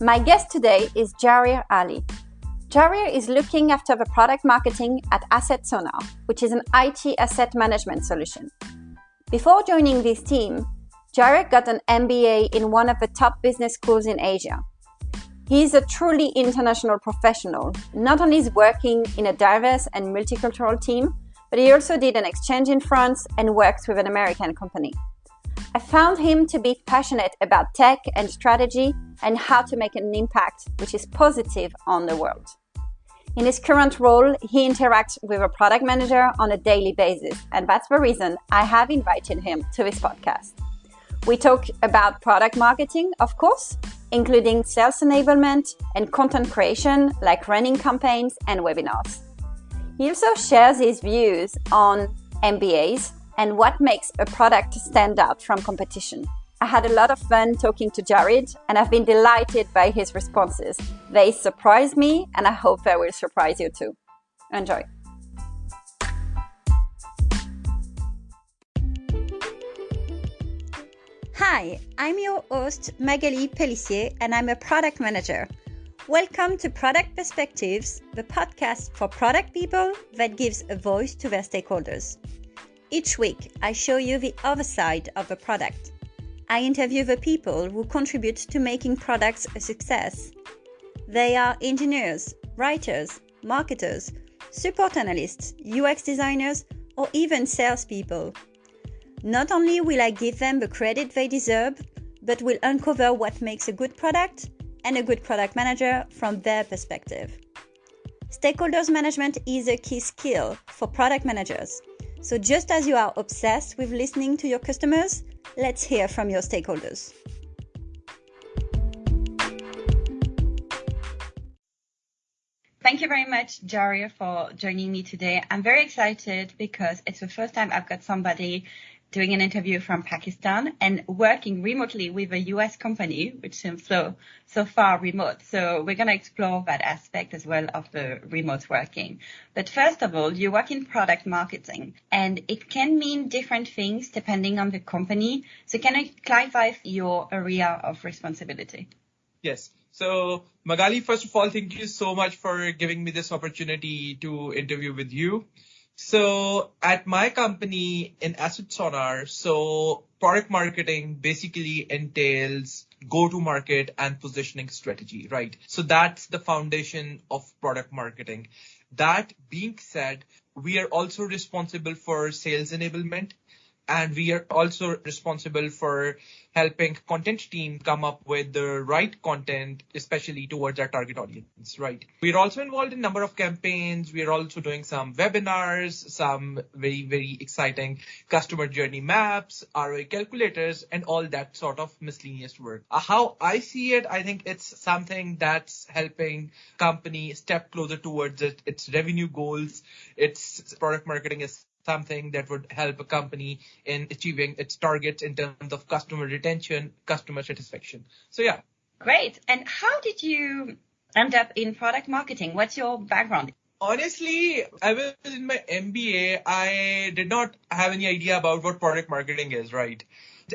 My guest today is Jareer Ali. Jareer is looking after the product marketing at AssetSonar, which is an IT asset management solution. Before joining this team, Jareer got an MBA in one of the top business schools in Asia. He is a truly international professional. Not only is working in a diverse and multicultural team, but he also did an exchange in France and worked with an American company. I found him to be passionate about tech and strategy and how to make an impact which is positive on the world. In his current role, he interacts with a product manager on a daily basis, and that's the reason I have invited him to this podcast. We talk about product marketing, of course, including sales enablement and content creation like running campaigns and webinars. He also shares his views on MBAs and what makes a product stand out from competition. I had a lot of fun talking to Jareed, and I've been delighted by his responses. They surprised me, and I hope they will surprise you too. Enjoy. Hi, I'm your host, Magali Pellissier, and I'm a product manager. Welcome to Product Perspectives, the podcast for product people that gives a voice to their stakeholders. Each week, I show you the other side of the product. I interview the people who contribute to making products a success. They are engineers, writers, marketers, support analysts, UX designers, or even salespeople. Not only will I give them the credit they deserve, but will uncover what makes a good product and a good product manager from their perspective. Stakeholders management is a key skill for product managers. So just as you are obsessed with listening to your customers, let's hear from your stakeholders. Thank you very much, Jareer, for joining me today. I'm very excited because it's the first time I've got somebody doing an interview from Pakistan and working remotely with a US company, which seems so far remote. So we're going to explore that aspect as well of the remote working. But first of all, you work in product marketing, and it can mean different things depending on the company. So can I clarify your area of responsibility? Yes. So Magali, first of all, thank you so much for giving me this opportunity to interview with you. So at my company in AssetSonar, so product marketing basically entails go-to-market and positioning strategy, right? So that's the foundation of product marketing. That being said, we are also responsible for sales enablement, and we are also responsible for helping content team come up with the right content, especially towards our target audience, right? We're also involved in a number of campaigns. We are also doing some webinars, some very, very exciting customer journey maps, ROI calculators, and all that sort of miscellaneous work. How I see it, I think it's something that's helping company step closer towards its revenue goals. Its product marketing is something that would help a company in achieving its targets in terms of customer retention, customer satisfaction. So yeah. Great. And how did you end up in product marketing? What's your background? Honestly, I was in my MBA. I did not have any idea about what product marketing is, right?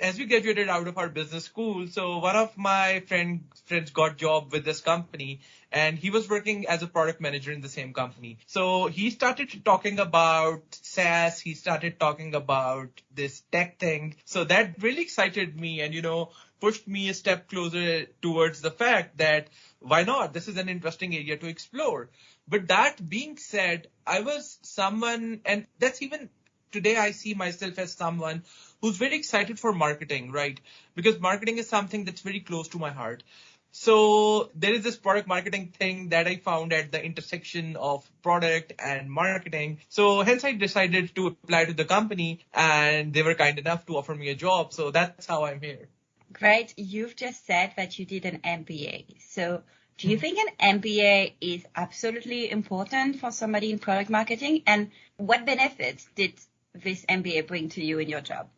As we graduated out of our business school, so one of my friends got job with this company, and he was working as a product manager in the same company. So he started talking about SaaS. He started talking about this tech thing. So that really excited me and, pushed me a step closer towards the fact that why not? This is an interesting area to explore. But that being said, I was someone, and that's even today I see myself as someone who's very excited for marketing, right? Because marketing is something that's very close to my heart. So there is this product marketing thing that I found at the intersection of product and marketing. So hence I decided to apply to the company, and they were kind enough to offer me a job. So that's how I'm here. Great. You've just said that you did an MBA. So do you think an MBA is absolutely important for somebody in product marketing? And what benefits did this MBA bring to you in your job?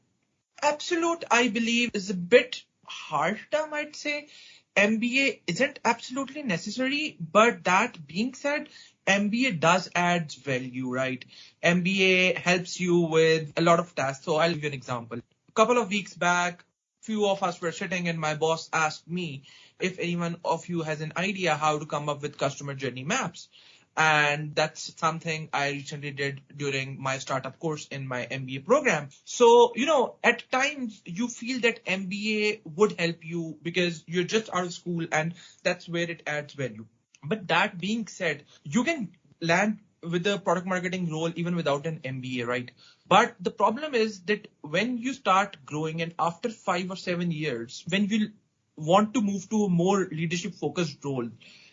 Absolute, I believe, is a bit harsh term, I'd say. MBA isn't absolutely necessary, but that being said, MBA does add value, right? MBA helps you with a lot of tasks. So I'll give you an example. A couple of weeks back, few of us were sitting and my boss asked me if anyone of you has an idea how to come up with customer journey maps. And that's something I recently did during my startup course in my MBA program. So, at times you feel that MBA would help you because you're just out of school and that's where it adds value. But that being said, you can land with the product marketing role even without an MBA, right? But the problem is that when you start growing and after 5 or 7 years, when you want to move to a more leadership focused role,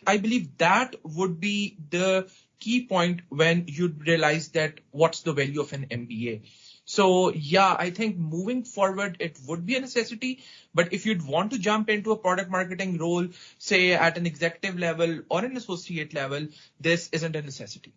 I believe that would be the key point when you'd realize that what's the value of an MBA. So yeah, I think moving forward, it would be a necessity. But if you'd want to jump into a product marketing role, say at an executive level or an associate level, this isn't a necessity.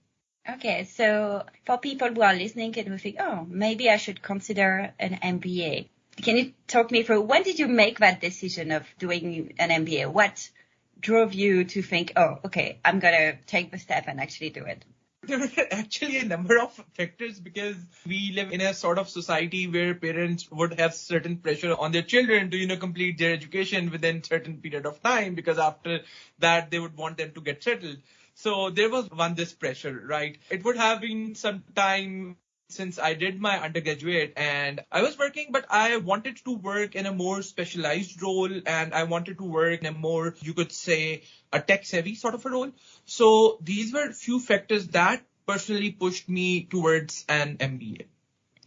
Okay, so for people who are listening and who think, oh, maybe I should consider an MBA, can you talk me through when did you make that decision of doing an MBA? What drove you to think, oh, okay, I'm going to take the step and actually do it? There were actually a number of factors because we live in a sort of society where parents would have certain pressure on their children to, complete their education within certain period of time, because after that they would want them to get settled. So there was this pressure, right? It would have been some time since I did my undergraduate and I was working, but I wanted to work in a more specialized role and I wanted to work in a more, you could say, a tech savvy sort of a role. So these were few factors that personally pushed me towards an MBA.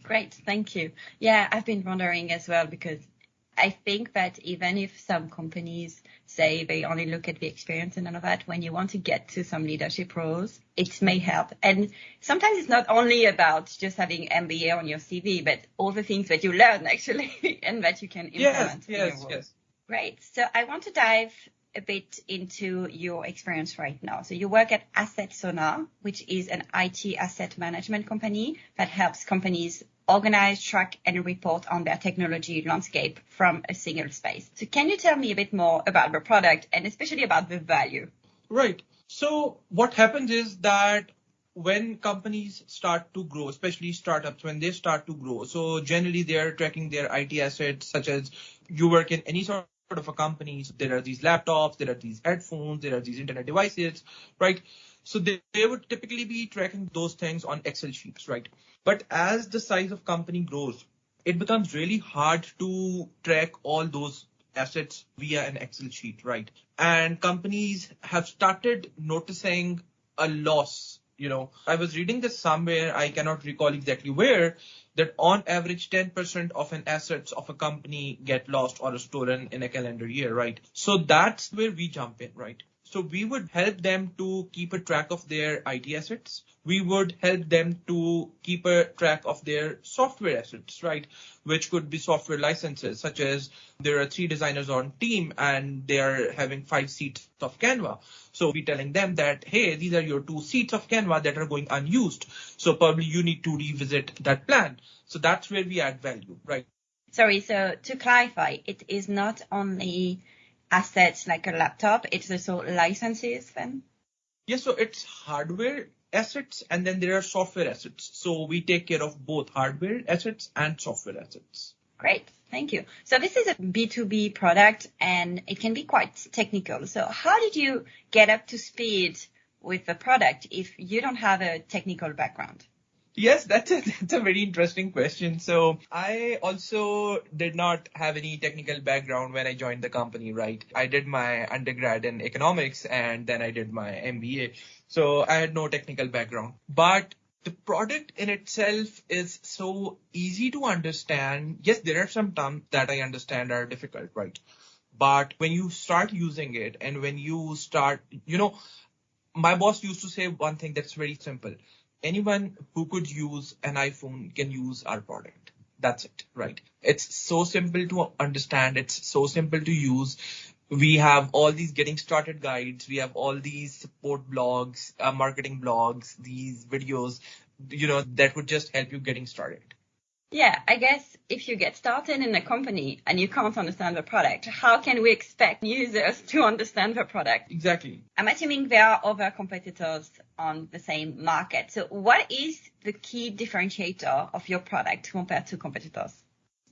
Great. Thank you. Yeah, I've been wondering as well, because I think that even if some companies say they only look at the experience and all of that, when you want to get to some leadership roles, it may help. And sometimes it's not only about just having MBA on your CV, but all the things that you learn actually and that you can implement in your role. Yes. Great. So I want to dive a bit into your experience right now. So you work at AssetSonar, which is an IT asset management company that helps companies organize, track, and report on their technology landscape from a single space. So can you tell me a bit more about the product and especially about the value? Right. So what happens is that when companies start to grow, especially startups, when they start to grow, so generally they are tracking their IT assets, such as you work in any sort of a company. So there are these laptops, there are these headphones, there are these internet devices, right? So they would typically be tracking those things on Excel sheets, right? But as the size of company grows, it becomes really hard to track all those assets via an Excel sheet, right? And companies have started noticing a loss. I was reading this somewhere, I cannot recall exactly where, that on average 10% of an assets of a company get lost or stolen in a calendar year, right? So that's where we jump in, right? So we would help them to keep a track of their IT assets. We would help them to keep a track of their software assets, right? Which could be software licenses, such as there are 3 designers on team and they are having 5 seats of Canva. So we're telling them that, hey, these are your 2 seats of Canva that are going unused. So probably you need to revisit that plan. So that's where we add value, right? Sorry, so to clarify, it is not only assets like a laptop, it's also licenses then? Yeah, so it's hardware assets and then there are software assets. So we take care of both hardware assets and software assets. Great, thank you. So this is a B2B product and it can be quite technical. So how did you get up to speed with the product if you don't have a technical background? Yes, that's a very interesting question. So I also did not have any technical background when I joined the company, right? I did my undergrad in economics and then I did my MBA. So I had no technical background. But the product in itself is so easy to understand. Yes, there are some terms that I understand are difficult, right? But when you start using it and when you start, my boss used to say one thing that's very simple. Anyone who could use an iPhone can use our product. That's it, right? It's so simple to understand. It's so simple to use. We have all these getting started guides. We have all these support blogs, marketing blogs, these videos, that would just help you getting started. Yeah, I guess if you get started in a company and you can't understand the product, how can we expect users to understand the product? Exactly. I'm assuming there are other competitors on the same market. So what is the key differentiator of your product compared to competitors?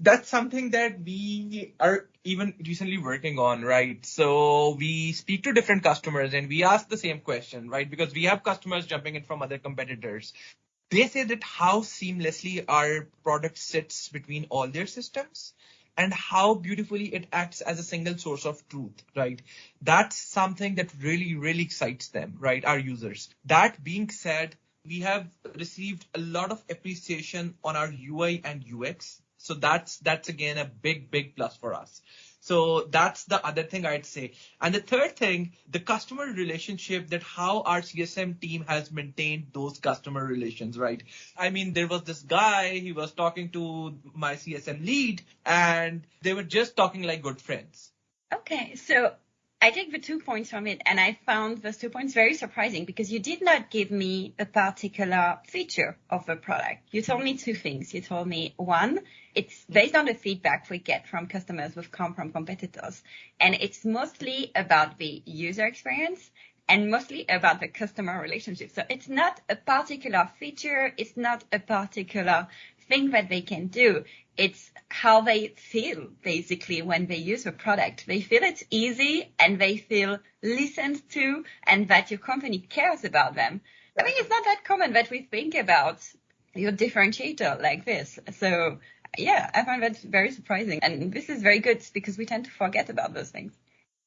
That's something that we are even recently working on, right? So we speak to different customers and we ask the same question, right? Because we have customers jumping in from other competitors. They say that how seamlessly our product sits between all their systems and how beautifully it acts as a single source of truth, right? That's something that really, really excites them, right? Our users. That being said, we have received a lot of appreciation on our UI and UX. So that's again a big plus for us. So that's the other thing I'd say. And the third thing, the customer relationship, that how our CSM team has maintained those customer relations, right? I mean, there was this guy, he was talking to my CSM lead and they were just talking like good friends. Okay, so I take the 2 points from it, and I found those 2 points very surprising because you did not give me a particular feature of the product. You told me 2 things. You told me, one, it's based on the feedback we get from customers who've come from competitors, and it's mostly about the user experience and mostly about the customer relationship. So it's not a particular feature. It's not a particular thing that they can do. It's how they feel, basically, when they use the product. They feel it's easy and they feel listened to and that your company cares about them. I mean, it's not that common that we think about your differentiator like this. So, yeah, I find that very surprising. And this is very good because we tend to forget about those things.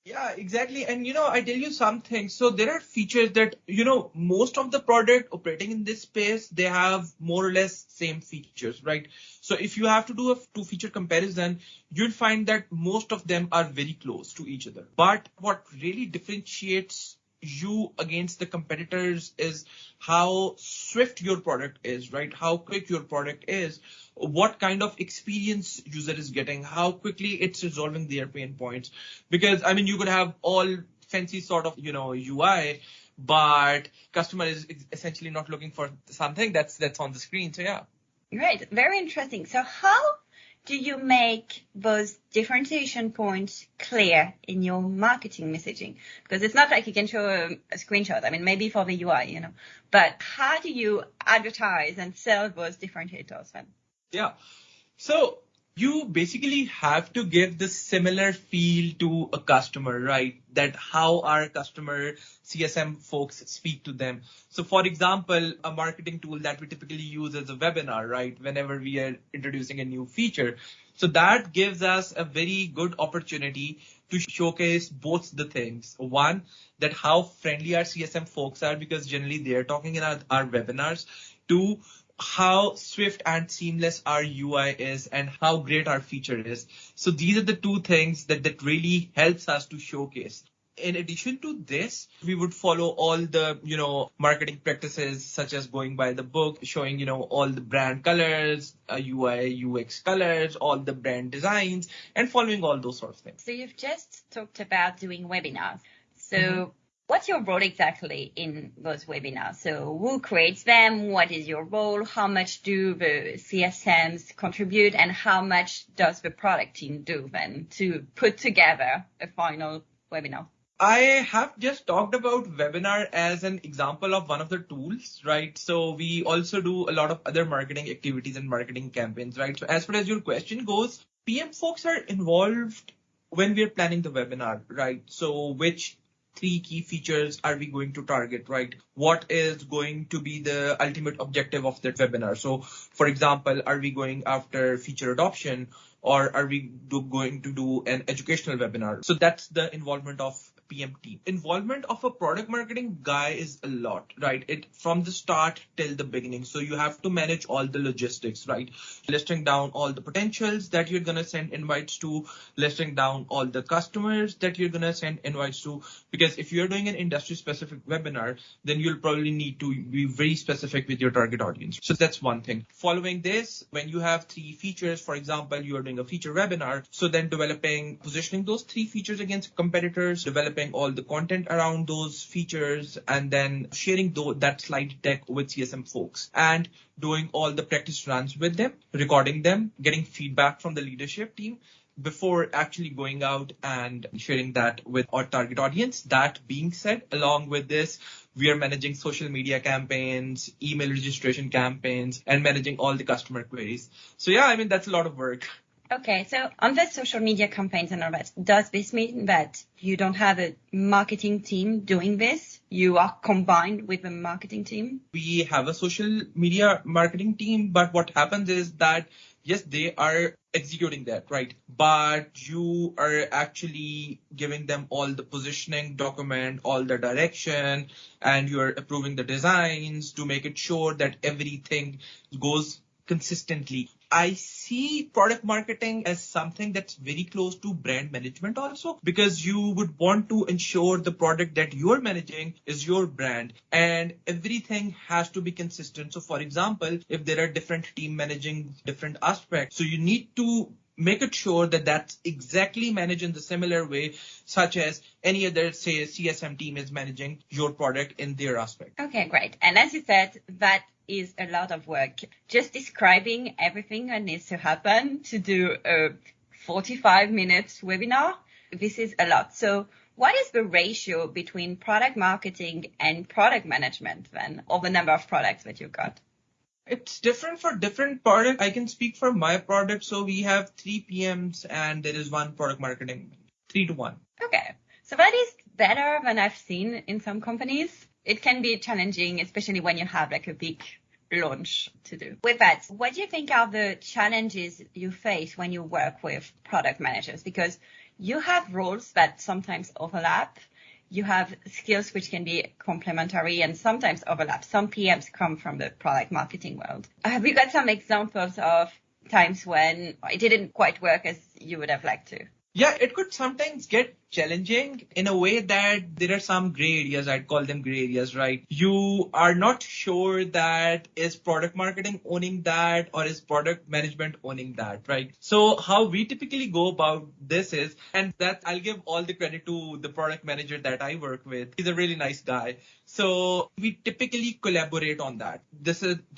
Yeah, exactly. And, I tell you something. So there are features that, most of the product operating in this space, they have more or less same features, right? So if you have to do a 2-feature comparison, you'll find that most of them are very close to each other. But what really differentiates you against the competitors is how swift your product is, right? How quick your product is, what kind of experience user is getting, how quickly it's resolving their pain points. Because, I mean, you could have all fancy sort of, UI, but customer is essentially not looking for something that's on the screen. So yeah. Right. Very interesting. So how do you make those differentiation points clear in your marketing messaging? Because it's not like you can show a screenshot. I mean, maybe for the UI, but how do you advertise and sell those differentiators then? Yeah. So you basically have to give the similar feel to a customer, right? That how our customer CSM folks speak to them. So for example, a marketing tool that we typically use is a webinar, right? Whenever we are introducing a new feature. So that gives us a very good opportunity to showcase both the things. One, that how friendly our CSM folks are, because generally they're talking in our webinars. Two, how swift and seamless our UI is and how great our feature is. So these are the 2 things that really helps us to showcase. In addition to this, we would follow all the, marketing practices such as going by the book, showing, all the brand colors, UI, UX colors, all the brand designs, and following all those sorts of things. So you've just talked about doing webinars. So what's your role exactly in those webinars? So who creates them? What is your role? How much do the CSMs contribute? And how much does the product team do then to put together a final webinar? I have just talked about webinar as an example of one of the tools, right? So we also do a lot of other marketing activities and marketing campaigns, right? So as far as your question goes, PM folks are involved when we're planning the webinar, right? So which 3 key features are we going to target, right? What is going to be the ultimate objective of that webinar? So for example, are we going after feature adoption, or are we going to do an educational webinar? So that's the involvement of PM team. Involvement of a product marketing guy is a lot, right? It from the start till the beginning. So you have to manage all the logistics, right? Listing down all the potentials that you're going to send invites to, listing down all the customers that you're going to send invites to. Because if you're doing an industry specific webinar, then you'll probably need to be very specific with your target audience. So that's one thing. Following this, when you have 3 features, for example, you are doing a feature webinar. So then positioning those 3 features against competitors, developing all the content around those features, and then sharing that slide deck with CSM folks and doing all the practice runs with them, recording them, getting feedback from the leadership team before actually going out and sharing that with our target audience. That being said, along with this, we are managing social media campaigns, email registration campaigns, and managing all the customer queries. So yeah, I mean, that's a lot of work. Okay, so on the social media campaigns and all that, does this mean that you don't have a marketing team doing this? You are combined with a marketing team? We have a social media marketing team, but what happens is that, yes, they are executing that, right? But you are actually giving them all the positioning document, all the direction, and you're approving the designs to make it sure that everything goes consistently. I see product marketing as something that's very close to brand management also, because you would want to ensure the product that you're managing is your brand and everything has to be consistent. So for example, if there are different team managing different aspects, so you need to make it sure that that's exactly managed in the similar way, such as any other, say, CSM team is managing your product in their aspect. Okay, great. And as you said, that is a lot of work. Just describing everything that needs to happen to do a 45 minutes webinar, this is a lot. So what is the ratio between product marketing and product management then, or the number of products that you've got? It's different for different products. I can speak for my product. So we have 3 PMs and there is 1 product marketing, 3 to 1. Okay. So that is better than I've seen in some companies. It can be challenging, especially when you have like a big launch to do. With that, what do you think are the challenges you face when you work with product managers? Because you have roles that sometimes overlap. You have skills which can be complementary and sometimes overlap. Some PMs come from the product marketing world. Have you got some examples of times when it didn't quite work as you would have liked to? Yeah, it could sometimes get challenging in a way that there are some gray areas. I'd call them gray areas, right? You are not sure that is product marketing owning that or is product management owning that, right? So how we typically go about this is, and that I'll give all the credit to the product manager that I work with. He's a really nice guy. So we typically collaborate on that.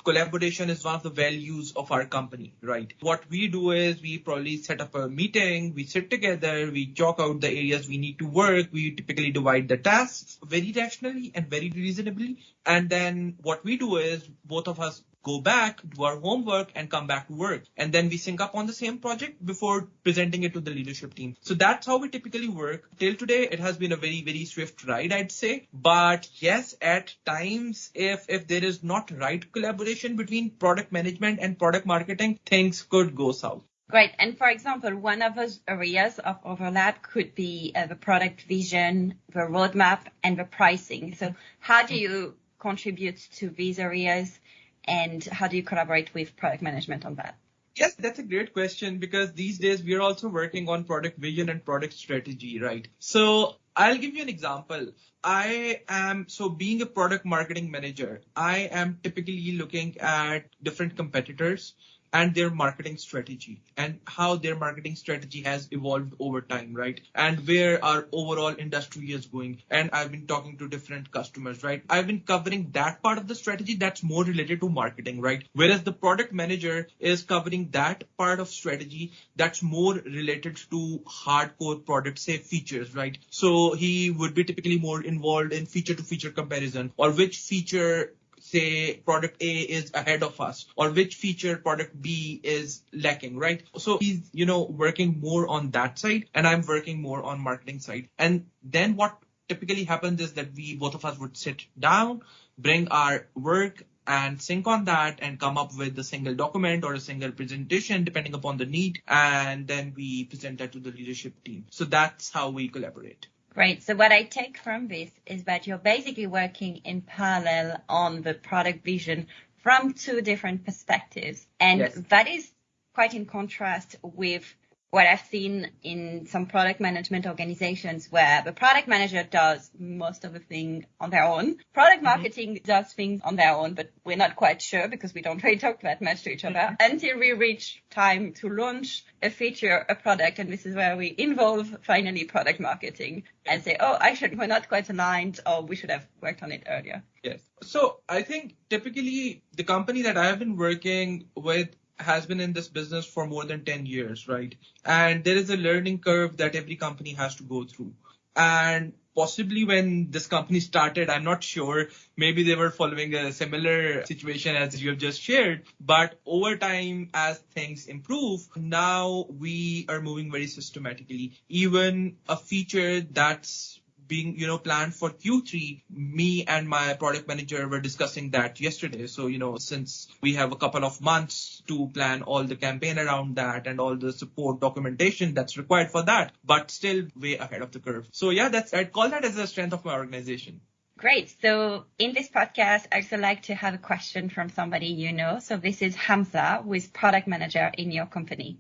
Collaboration is one of the values of our company, right? What we do is we probably set up a meeting, we sit together, we chalk out the areas we need to work. We typically divide the tasks very rationally and very reasonably. And then what we do is both of us go back, do our homework and come back to work. And then we sync up on the same project before presenting it to the leadership team. So that's how we typically work. Till today, it has been a very, very swift ride, I'd say. But yes, at times, if there is not right collaboration between product management and product marketing, things could go south. Great. And for example, one of those areas of overlap could be the product vision, the roadmap, and the pricing. So how do you contribute to these areas and how do you collaborate with product management on that? Yes, that's a great question because these days we are also working on product vision and product strategy, right? So I'll give you an example. Being a product marketing manager, I am typically looking at different competitors and their marketing strategy and how their marketing strategy has evolved over time, right? And where our overall industry is going. And I've been talking to different customers, right? I've been covering that part of the strategy that's more related to marketing, right? Whereas the product manager is covering that part of strategy that's more related to hardcore product, say features, right? So he would be typically more involved in feature to feature comparison or which feature say product A is ahead of us or which feature product B is lacking, right? So he's, working more on that side and I'm working more on marketing side. And then what typically happens is that we, both of us would sit down, bring our work and sync on that and come up with a single document or a single presentation depending upon the need. And then we present that to the leadership team. So that's how we collaborate. Great. So what I take from this is that you're basically working in parallel on the product vision from 2 different perspectives. And yes, that is quite in contrast with what I've seen in some product management organizations where the product manager does most of the thing on their own. Product marketing does things on their own, but we're not quite sure because we don't really talk that much to each other until we reach time to launch a feature, a product. And this is where we involve finally product marketing and say, oh, actually, we're not quite aligned or we should have worked on it earlier. Yes. So I think typically the company that I have been working with has been in this business for more than 10 years, right? And there is a learning curve that every company has to go through. And possibly when this company started, I'm not sure, maybe they were following a similar situation as you have just shared. But over time, as things improve, now we are moving very systematically. Even a feature that's being, planned for Q3, me and my product manager were discussing that yesterday. So, since we have a couple of months to plan all the campaign around that and all the support documentation that's required for that, but still way ahead of the curve. So yeah, I'd call that as a strength of my organization. Great. So in this podcast, I also like to have a question from somebody you know. So this is Hamza, who is product manager in your company.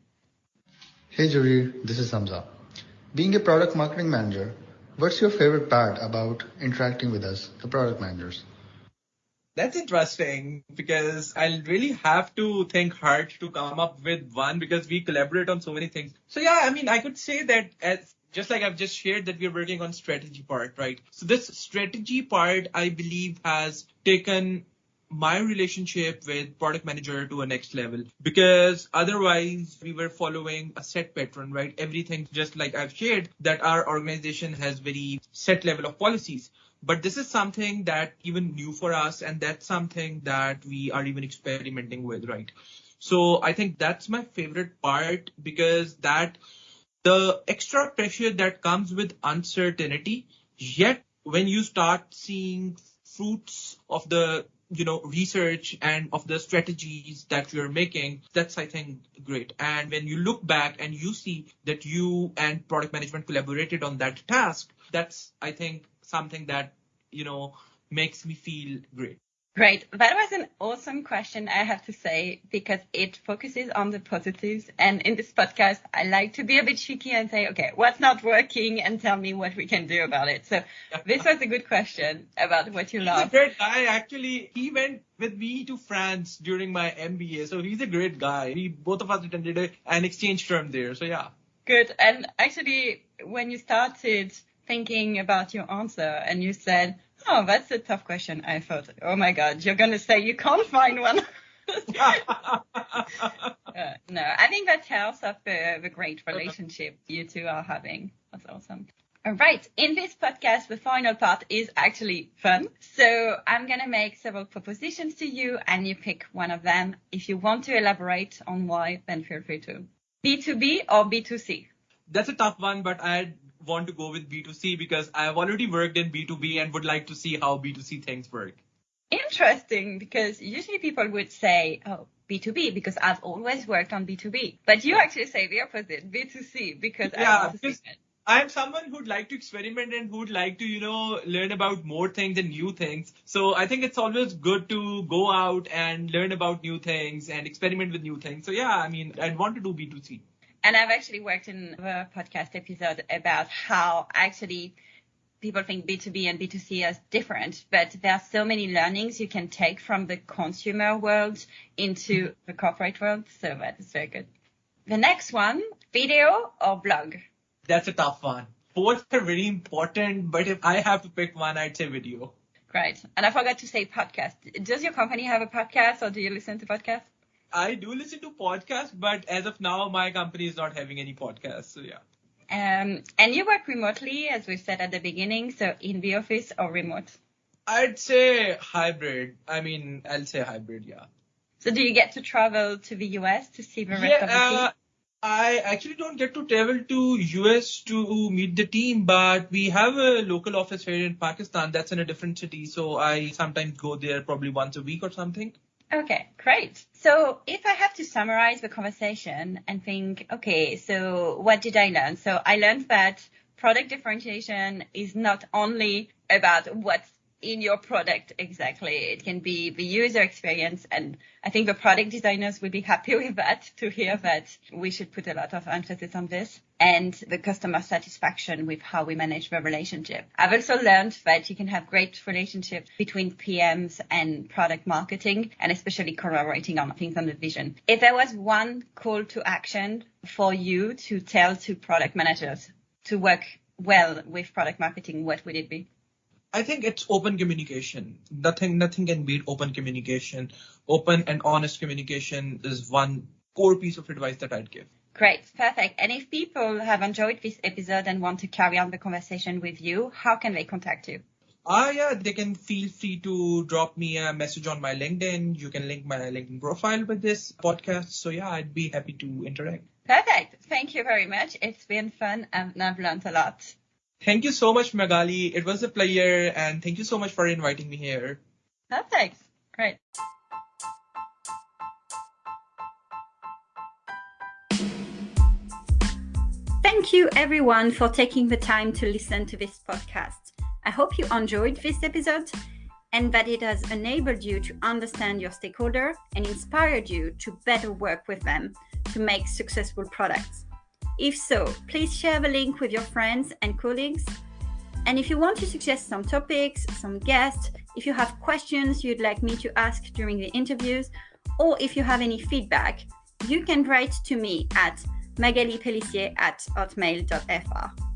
Hey Jareer, this is Hamza. Being a product marketing manager, what's your favorite part about interacting with us, the product managers? That's interesting because I'll really have to think hard to come up with one because we collaborate on so many things. So yeah, I could say that just like I've just shared that we're working on strategy part, right? So this strategy part, I believe, has taken my relationship with product manager to a next level, because otherwise we were following a set pattern, right? Everything, just like I've shared, that our organization has very set level of policies. But this is something that even new for us, and that's something that we are even experimenting with, right? So I think that's my favorite part, because that the extra pressure that comes with uncertainty, yet when you start seeing fruits of the research and of the strategies that you're making, that's, I think, great. And when you look back and you see that you and product management collaborated on that task, that's, I think, something that, makes me feel great. Great. That was an awesome question, I have to say, because it focuses on the positives. And in this podcast, I like to be a bit cheeky and say, okay, what's not working, and tell me what we can do about it. So this was a good question about what you love. He's a great guy. Actually, he went with me to France during my MBA. So he's a great guy. Both of us attended an exchange term there. So yeah. Good. And actually, when you started thinking about your answer and you said, oh, that's a tough question, I thought, oh my God, you're going to say you can't find one. No, I think that tells of the great relationship you two are having. That's awesome. All right. In this podcast, the final part is actually fun. So I'm going to make several propositions to you and you pick one of them. If you want to elaborate on why, then feel free to. B2B or B2C? That's a tough one, but I'd want to go with B2C because I've already worked in B2B and would like to see how B2C things work. Interesting, because usually people would say, oh, B2B, because I've always worked on B2B. But you actually say the opposite, B2C, because I want to see it. I'm someone who'd like to experiment and who'd like to, learn about more things and new things. So I think it's always good to go out and learn about new things and experiment with new things. So yeah, I'd want to do B2C. And I've actually worked in a podcast episode about how actually people think B2B and B2C as different, but there are so many learnings you can take from the consumer world into the corporate world. So that is very good. The next one, video or blog? That's a tough one. Both are very important, but if I have to pick one, I'd say video. Great. And I forgot to say podcast. Does your company have a podcast or do you listen to podcasts? I do listen to podcasts, but as of now, my company is not having any podcasts. So yeah. And you work remotely, as we said at the beginning, so in the office or remote? I'd say hybrid. I'll say hybrid, yeah. So do you get to travel to the US to see the rest of the team? I actually don't get to travel to US to meet the team, but we have a local office here in Pakistan that's in a different city. So I sometimes go there probably once a week or something. Okay, great. So if I have to summarize the conversation and think, okay, so what did I learn? So I learned that product differentiation is not only about what's in your product exactly. It can be the user experience. And I think the product designers will be happy with that, to hear that we should put a lot of emphasis on this, and the customer satisfaction with how we manage the relationship. I've also learned that you can have great relationships between PMs and product marketing, and especially collaborating on things on the vision. If there was one call to action for you to tell to product managers to work well with product marketing, what would it be? I think it's open communication. Nothing can beat open communication. Open and honest communication is one core piece of advice that I'd give. Great, perfect. And if people have enjoyed this episode and want to carry on the conversation with you, how can they contact you? Yeah, they can feel free to drop me a message on my LinkedIn. You can link my LinkedIn profile with this podcast. So yeah, I'd be happy to interact. Perfect. Thank you very much. It's been fun and I've learned a lot. Thank you so much, Magali. It was a pleasure, and thank you so much for inviting me here. Perfect. Great. Thank you everyone for taking the time to listen to this podcast. I hope you enjoyed this episode and that it has enabled you to understand your stakeholder and inspired you to better work with them to make successful products. If so, please share the link with your friends and colleagues. And if you want to suggest some topics, some guests, if you have questions you'd like me to ask during the interviews, or if you have any feedback, you can write to me at magalipellissier@hotmail.fr.